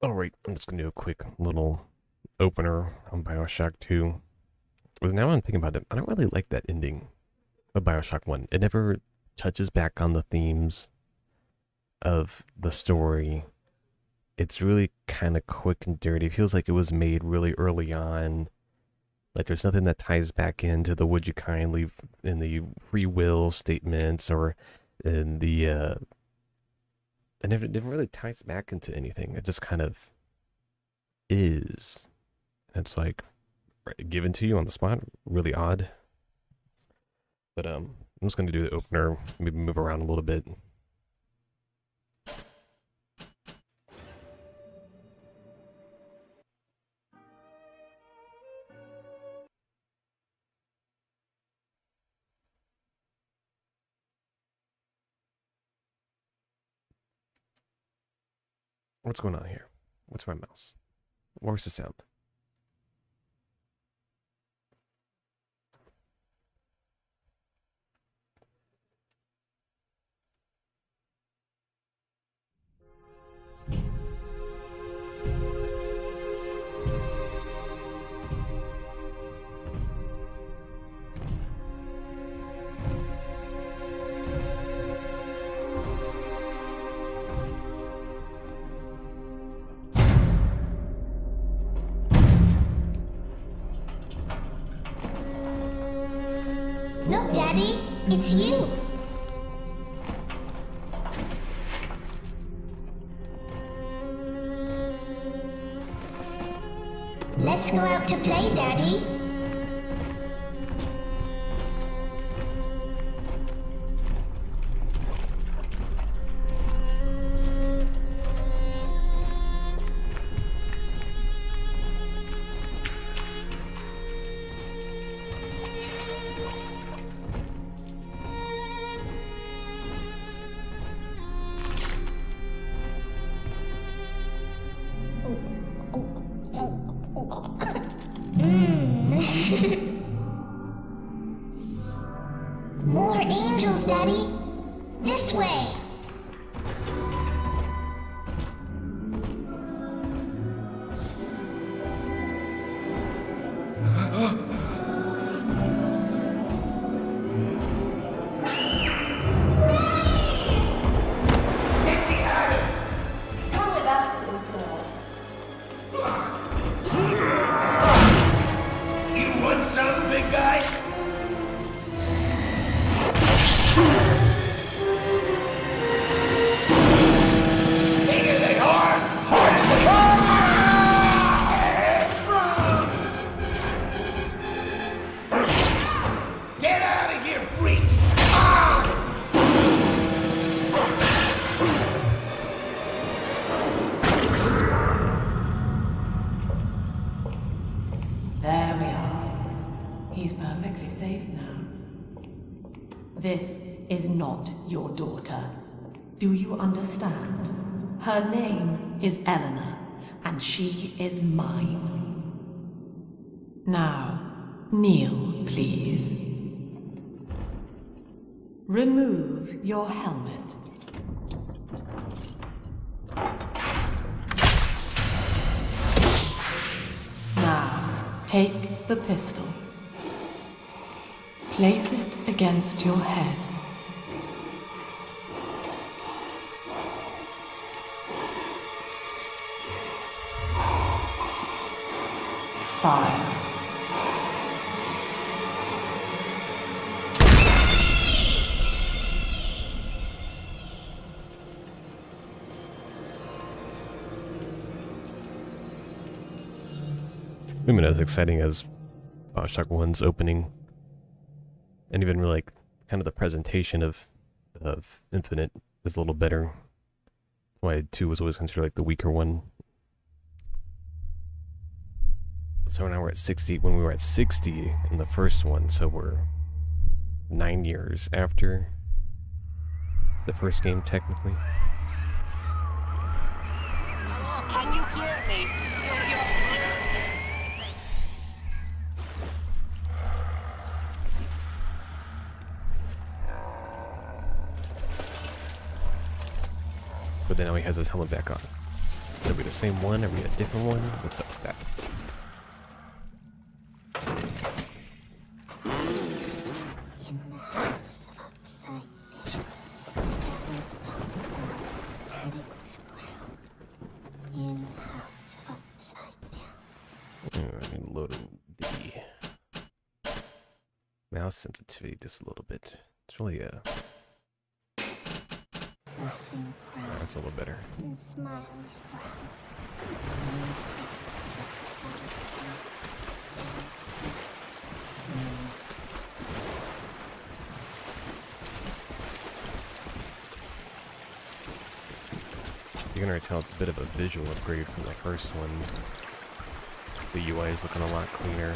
Alright, I'm just gonna do a quick little opener on Bioshock 2. But now I'm thinking about it, I don't really like that ending of Bioshock 1. It never touches back on the themes of the story. It's really kind of quick and dirty. It feels like it was made really early on. Like there's nothing that ties back into the would you kindly in the free will statements or in the it never really ties back into anything. It just kind of is. It's like given to you on the spot. Really odd. But I'm just gonna do the opener, maybe move around a little bit. What's going on here? What's my mouse? Where's the sound? Look, Daddy, it's you. Let's go out to play, Daddy. More angels, Daddy. This way. Come with us, little girl. You want some, big guy? Bigger they are, harder they are! Get out of here, freak! There we are. He's perfectly safe now. This is not your daughter. Do you understand? Her name is Eleanor, and she is mine. Now, kneel, please. Remove your helmet. Now, take the pistol. Place it against your head. Fire. Maybe not as exciting as Bioshock 1's opening. And even really like kind of the presentation of Infinite is a little better. That's why 2 was always considered like the weaker one. So now we're at 60 when we were at 60 in the first one, so we're 9 years after the first game technically. Hello, can you hear me? You're But then now he has his helmet back on. So we the same one? Are we a different one? What's up with that? In the house of upside down, shadows of Padding's ground. In the house of upside down. Let me load in the mouse sensitivity just a little bit. It's really Laughing proud that's a little better. and smiles frown. You can already tell it's a bit of a visual upgrade from the first one. The UI is looking a lot cleaner.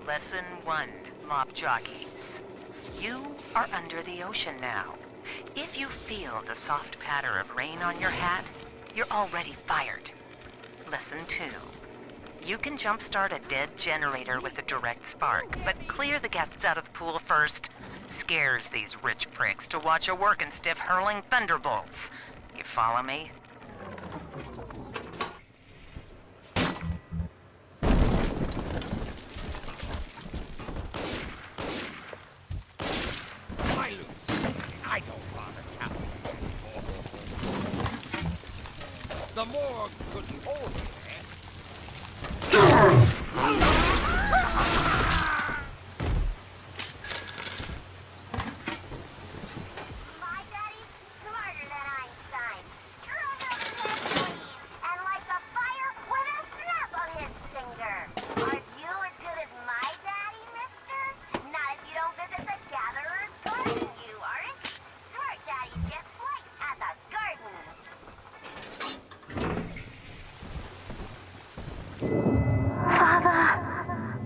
Lesson 1, mop jockeys. You are under the ocean now. If you feel the soft patter of rain on your hat, you're already fired. Lesson 2. You can jumpstart a dead generator with a direct spark, but clear the guests out of the pool first. Scares these rich pricks to watch a working stiff hurling thunderbolts. You follow me? I don't want to count. The morgue couldn't hold me My daddy's smarter than Einstein. True and like a fire with a snap of his finger. Aren't you as good as my daddy, mister? Not if you don't visit the gatherer's garden, you aren't. Smart daddies get flight at the garden. Father.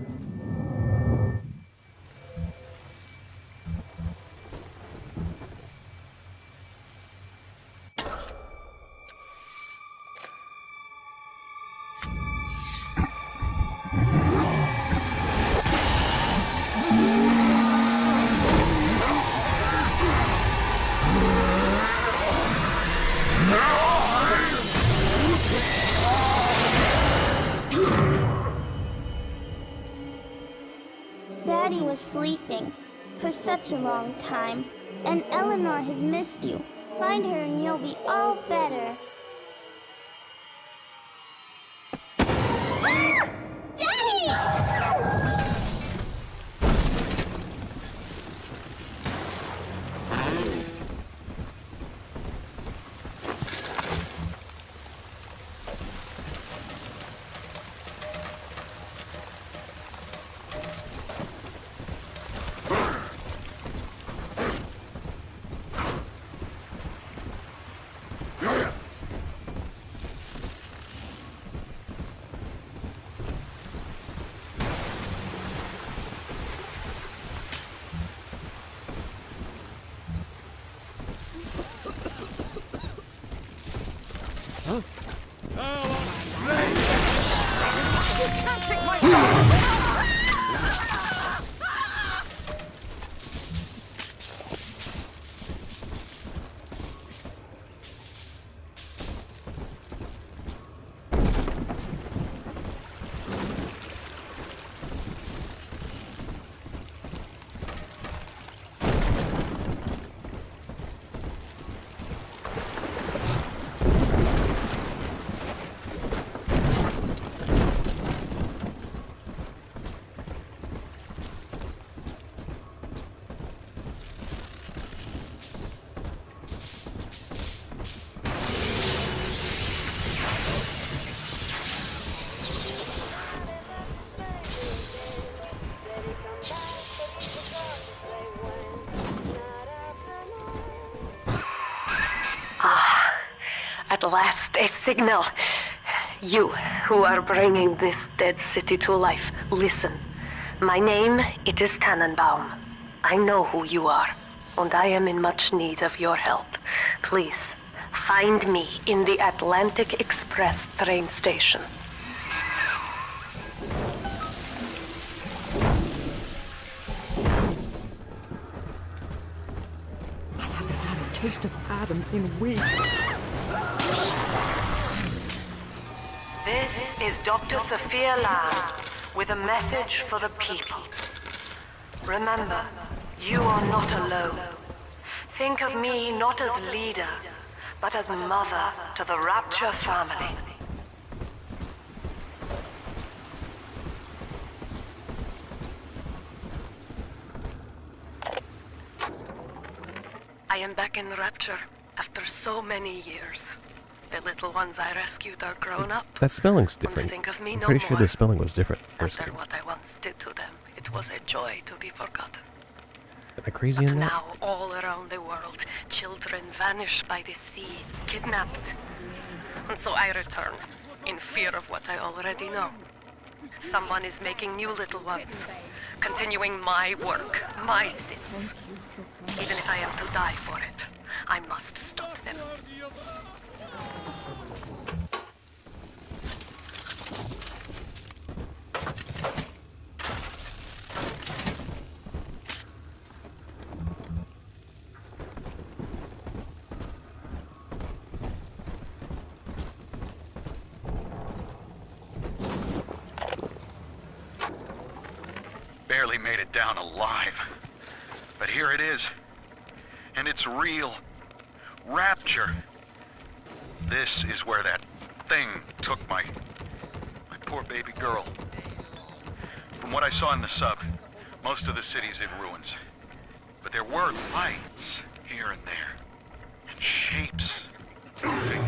Daddy was sleeping for such a long time, and Eleanor has missed you. Find her and you'll be all better. Daddy! At last, a signal. You who are bringing this dead city to life, listen. My name, it is Tannenbaum. I know who you are, and I am in much need of your help. Please, find me in the Atlantic Express train station. I haven't had a taste of Adam in weeks. This is Dr. Sophia Lamb with a message for the people. Remember, you are not alone. Think of me not as leader, but as mother to the Rapture family. I am back in Rapture after so many years. The little ones I rescued are grown up. That spelling's different. Think of me I'm no pretty sure more. the spelling was different first After game. what I once did to them, it was a joy to be forgotten. Am I crazy But in that? now, all around the world, children vanish by the sea, kidnapped. And so I return, in fear of what I already know. Someone is making new little ones, continuing my work, my sins. Even if I am to die for it, I must stop them. Barely made it down alive. But here it is. And it's real. Rapture. This is where that thing took my poor baby girl. From what I saw in the sub, most of the city's in ruins. But there were lights here and there. And shapes moving.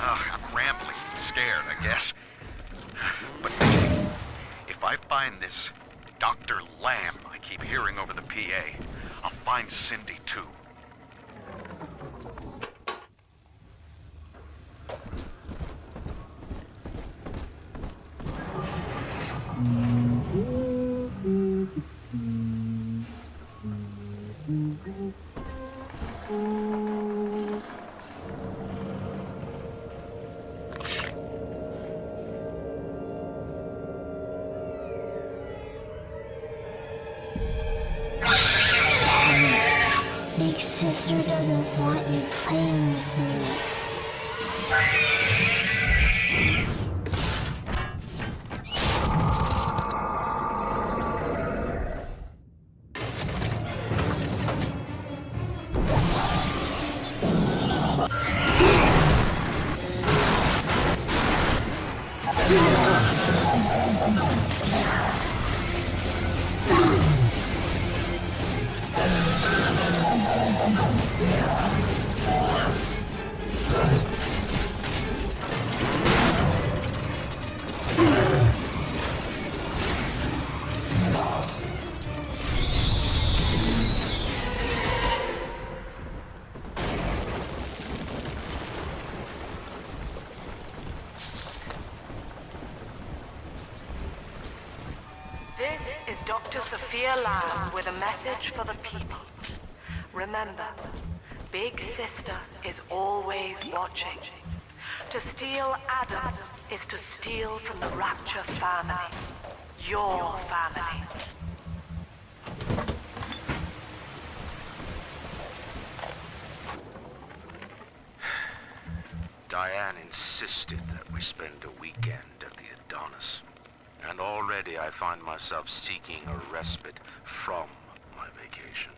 I'm rambling, scared, I guess. But maybe, if I find this Dr. Lamb I keep hearing over the PA, I'll find Cindy too. Big sister doesn't want you playing with me. This is Dr. Sophia Lamb with a message for the people. Remember, Big Sister is always watching. To steal Adam is to steal from the Rapture family. Your family. Diane insisted that we spend a weekend at the Adonis. And already I find myself seeking a respite from my vacation.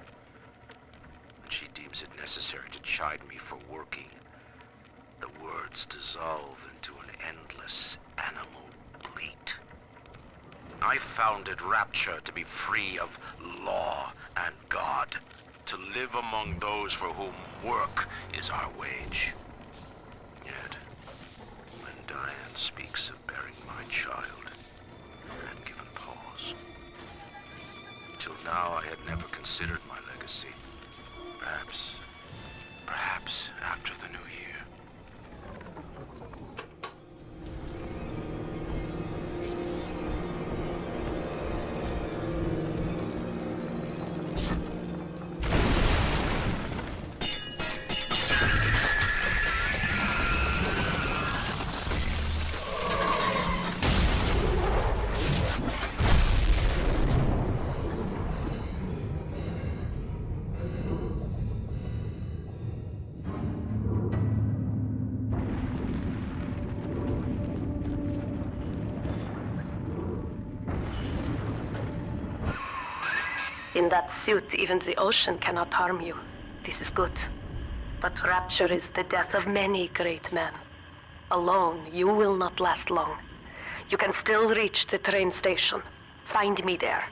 And she deems it necessary to chide me for working. The words dissolve into an endless animal bleat. I founded Rapture to be free of law and God, to live among those for whom work is our wage. Yet, when Diane speaks of bearing my child, I had given pause. Till now I had never considered my legacy. Perhaps after the new year. In that suit, even the ocean cannot harm you. This is good. But rapture is the death of many great men. Alone, you will not last long. You can still reach the train station. Find me there.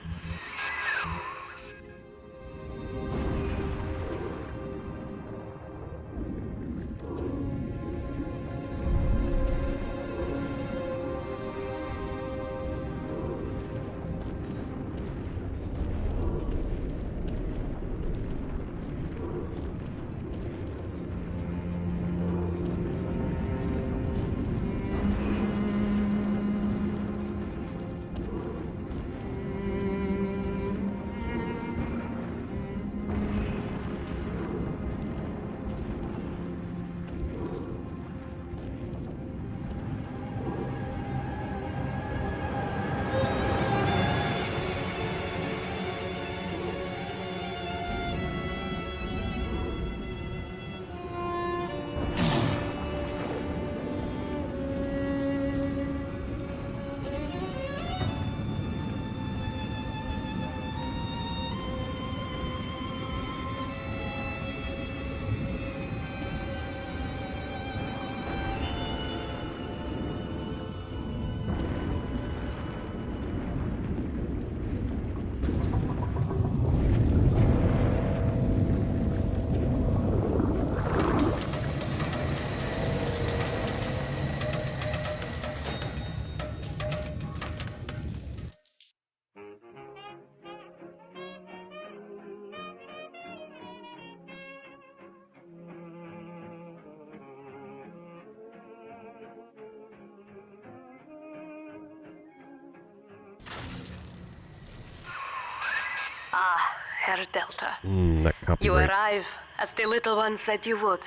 Ah, Herr Delta. That You copyright. arrive, as the little one said you would.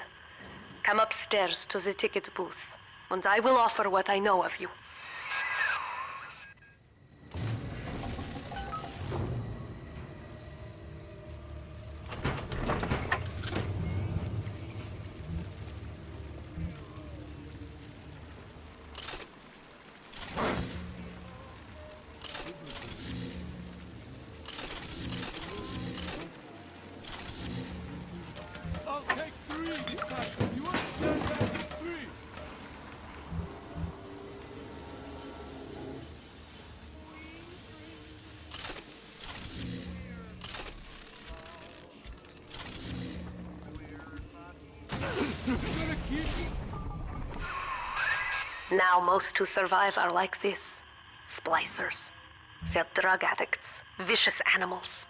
Come upstairs to the ticket booth, and I will offer what I know of you. I'll take 3 this time. You understand that? 3. Now most who survive are like this. Splicers. They're drug addicts. Vicious animals.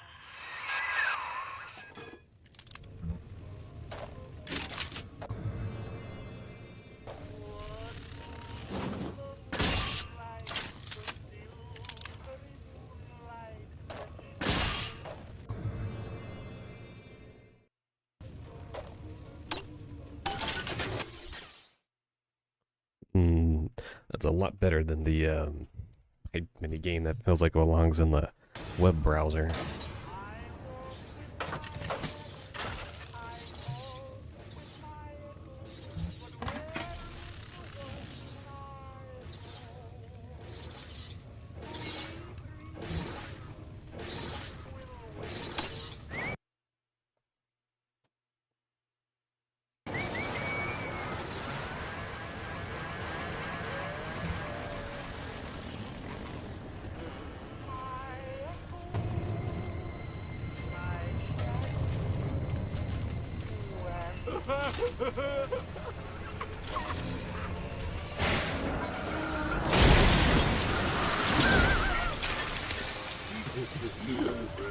That's a lot better than the mini game that feels like it belongs in the web browser.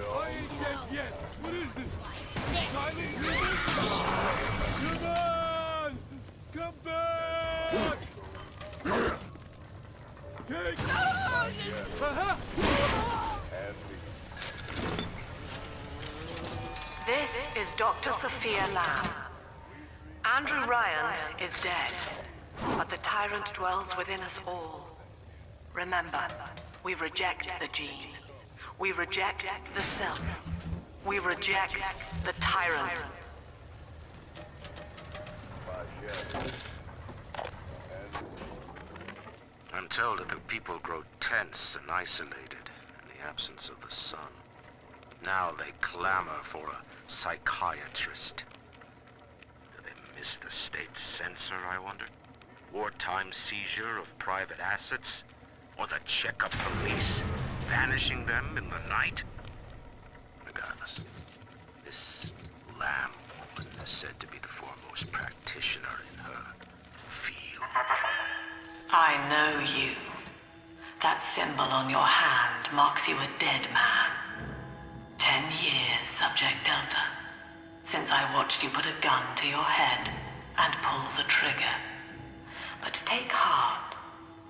I ain't dead yet. What is this? Silent human? Come on! Come back! Take... This is Dr. Sophia Lamb. Andrew Ryan is dead, but the tyrant dwells within us all. Remember, we reject the gene. We reject the self. We reject the tyrant. I'm told that the people grow tense and isolated in the absence of the sun. Now they clamor for a psychiatrist. Do they miss the state censor, I wonder? Wartime seizure of private assets? Or the checkup police vanishing them in the night? Regardless, this Lamb woman is said to be the foremost practitioner in her field. I know you. That symbol on your hand marks you a dead man. 10 years, Subject Delta, since I watched you put a gun to your head and pull the trigger. But take heart.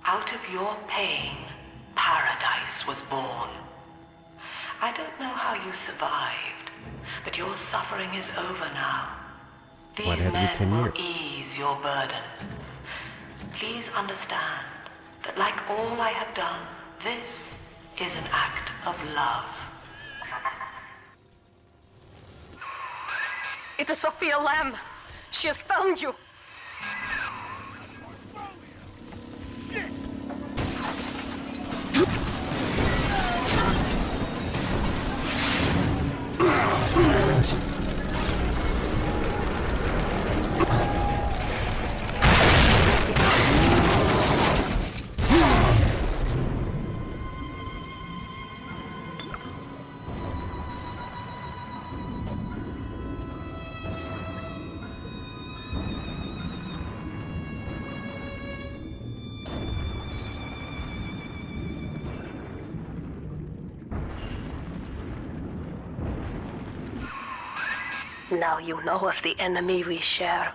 Out of your pain, paradise was born. I don't know how you survived, but your suffering is over now. These men will ease your burden. Please understand that like all I have done, this is an act of love. It is Sophia Lamb. She has found you. Now you know of the enemy we share,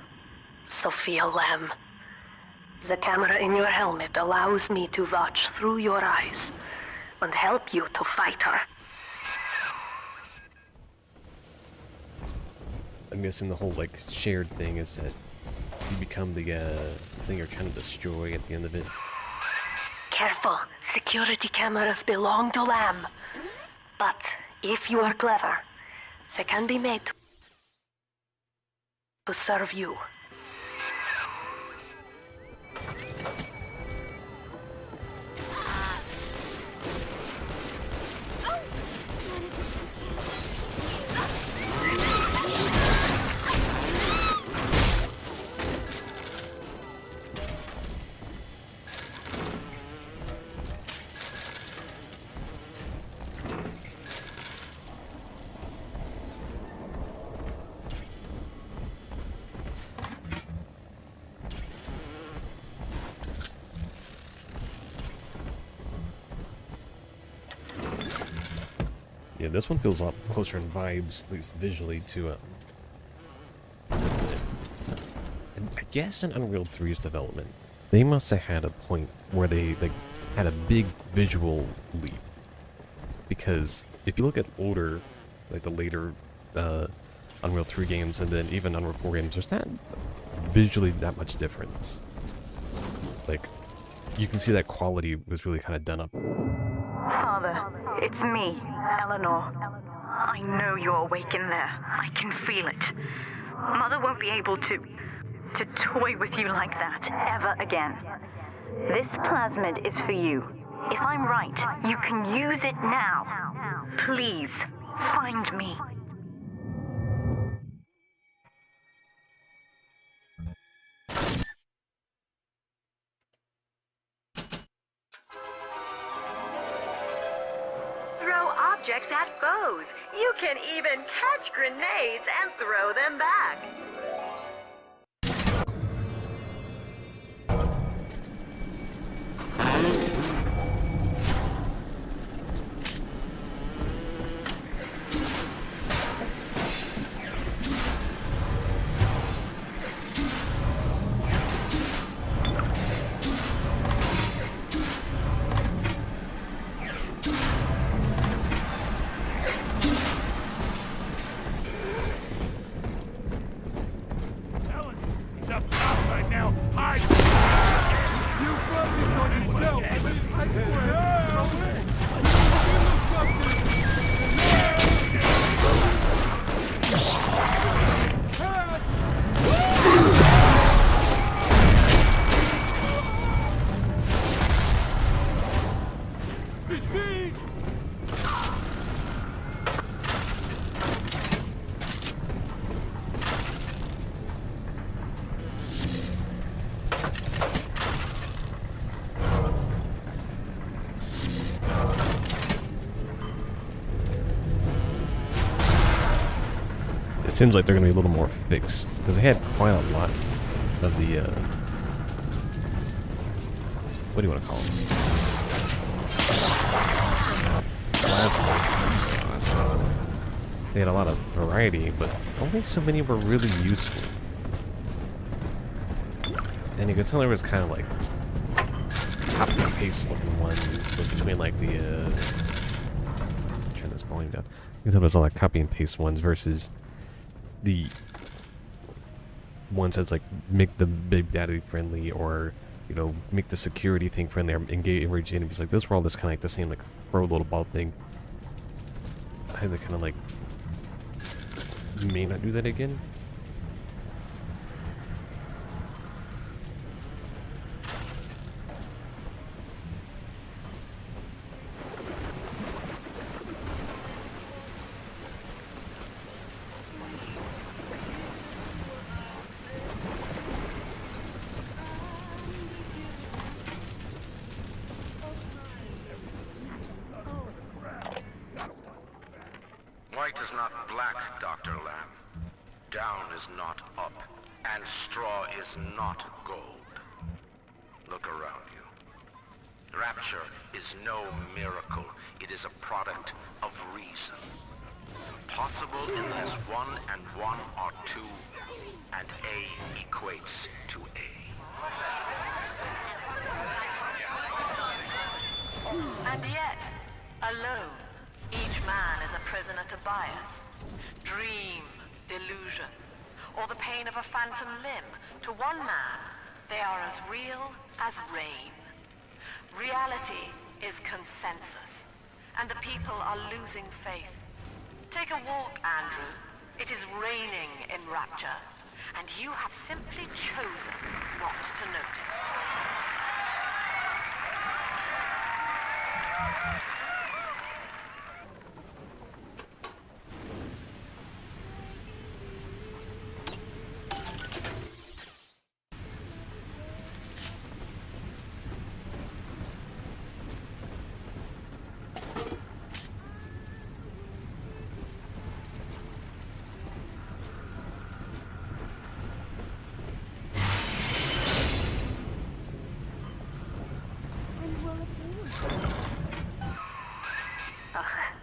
Sophia Lamb. The camera in your helmet allows me to watch through your eyes and help you to fight her. I'm guessing the whole, like, shared thing is that you become the, thing you're trying to destroy at the end of it. Careful, security cameras belong to Lamb. But if you are clever, they can be made to serve you. Yeah, this one feels a lot closer in vibes, at least visually, to I guess in Unreal 3's development, they must have had a point where they had a big visual leap. Because if you look at older, like the later Unreal 3 games and then even Unreal 4 games, there's not visually that much difference. Like, you can see that quality was really kind of done up. Father, it's me, Eleanor. I know you're awake in there. I can feel it. Mother won't be able to toy with you like that ever again. This plasmid is for you. If I'm right, you can use it now. Please, find me. Throw objects at foes. You can even catch grenades and throw them back. It seems like they're going to be a little more fixed, because they had quite a lot of the, what do you want to call them? Plasmas. They had a lot of variety, but only so many were really useful. And you could tell there was kind of like copy and paste looking ones between like the, turn this volume down. You can tell there's a lot of copy and paste ones versus the ones that's like make the big daddy friendly, or you know, make the security thing friendly, or engage enemies. Like those were all just kind of like the same, like throw a little ball thing. I had to kind of like, you may not do that again. White is not black, Dr. Lamb. Down is not up, and straw is not gold. Look around you. Rapture is no miracle. It is a product of reason. Possible unless 1 and 1 are 2, and A equates to A. And yet, alone, each man is a prisoner to bias, dream, delusion, or the pain of a phantom limb. To one man, they are as real as rain. Reality is consensus, and the people are losing faith. Take a walk, Andrew. It is raining in Rapture, and you have simply chosen not to notice.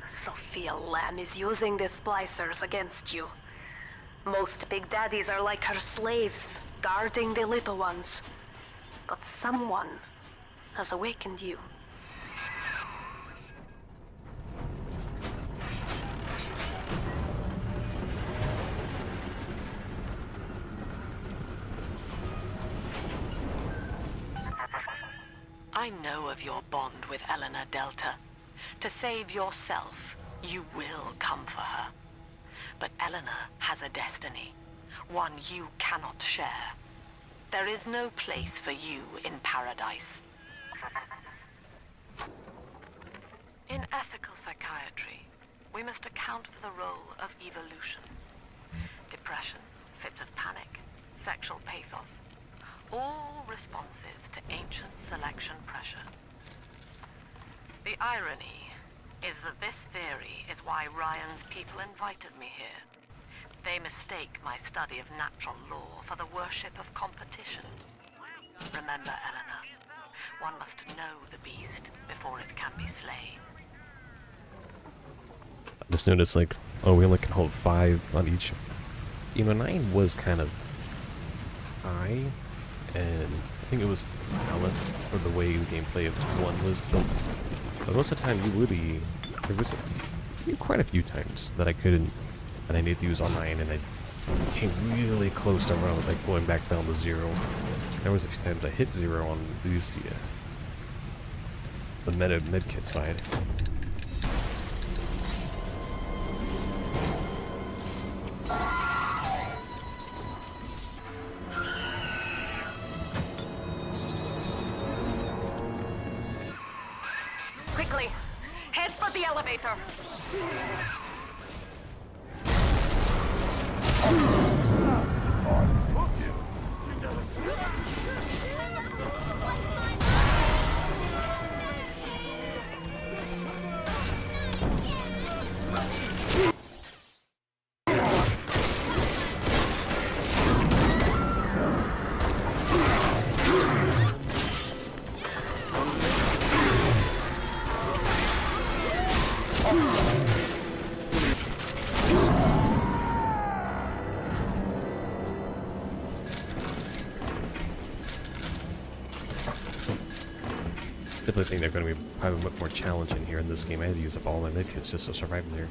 Sophia Lamb is using the splicers against you. Most big daddies are like her slaves, guarding the little ones. But someone has awakened you. I know of your bond with Eleanor Delta. To save yourself, you will come for her. But Eleanor has a destiny, one you cannot share. There is no place for you in paradise. In ethical psychiatry, we must account for the role of evolution. Depression, fits of panic, sexual pathos, all responses to ancient selection pressure. The irony is that this theory is why Ryan's people invited me here. They mistake my study of natural law for the worship of competition. Remember, Eleanor, one must know the beast before it can be slain. I just noticed, like, oh, we only can hold 5 on each. You know, 9 was kind of high, and I think it was balanced for the way the gameplay of 1 was built. But most of the time, there was quite a few times that I couldn't, and I needed to use online, and I came really close to around, like going back down to 0. There was a few times I hit 0 on the medkit side. Quickly, head for the elevator. Definitely think they're going to be probably much more challenging here in this game. I had to use up all my medkits just to survive in there.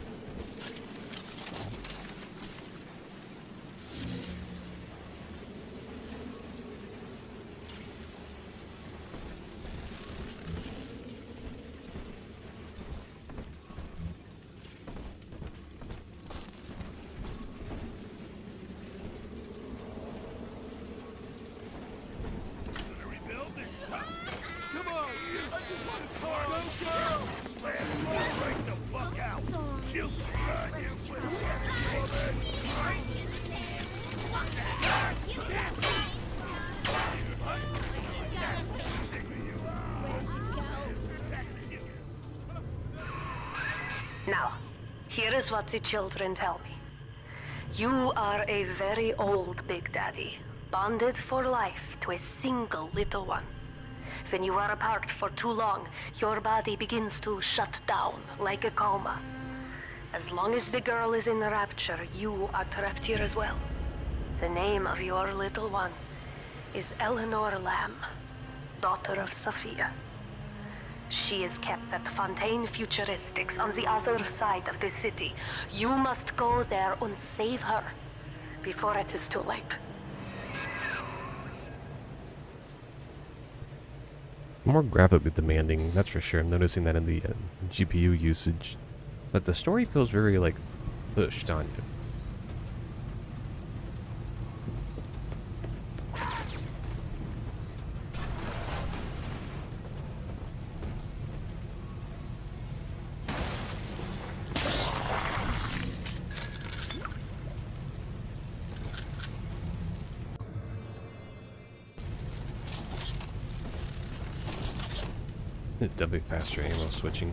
Now, here is what the children tell me. You are a very old Big Daddy, bonded for life to a single little one. When you are apart for too long, your body begins to shut down like a coma. As long as the girl is in rapture, you are trapped here as well. The name of your little one is Eleanor Lamb, daughter of Sophia. She is kept at Fontaine Futuristics on the other side of the city. You must go there and save her before it is too late. More graphically demanding, that's for sure. I'm noticing that in the GPU usage. But the story feels very, like, pushed on you. It's definitely faster ammo switching.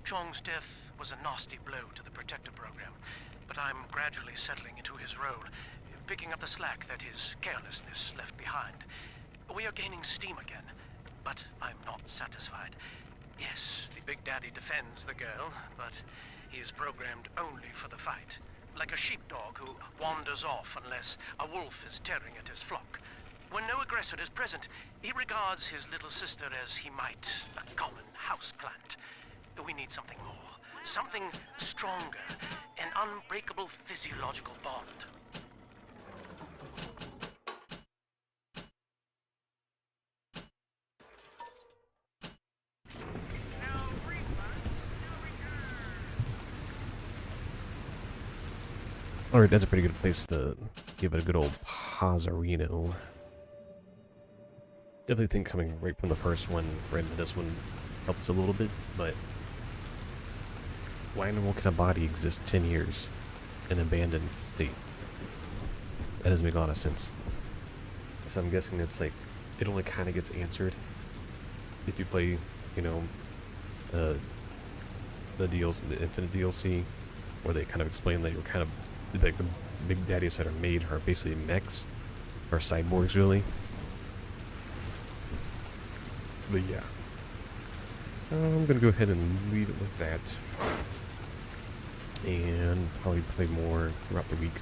Chong's death was a nasty blow to the Protector program, but I'm gradually settling into his role, picking up the slack that his carelessness left behind. We are gaining steam again, but I'm not satisfied. Yes, the Big Daddy defends the girl, but he is programmed only for the fight, like a sheepdog who wanders off unless a wolf is tearing at his flock. When no aggressor is present, he regards his little sister as he might a common houseplant. We need something more, something stronger, an unbreakable physiological bond. Alright, that's a pretty good place to give it a good old Pausarino. Definitely think coming right from the first one right into this one helps a little bit, but why in the world can a body exist 10 years in an abandoned state? That doesn't make a lot of sense. So I'm guessing it's like, it only kind of gets answered if you play, you know, the DLC, the Infinite DLC, where they kind of explain that you're kind of, like, the Big Daddies that are made are basically mechs, or cyborgs, really. But yeah. I'm gonna go ahead and leave it with that. And probably play more throughout the week.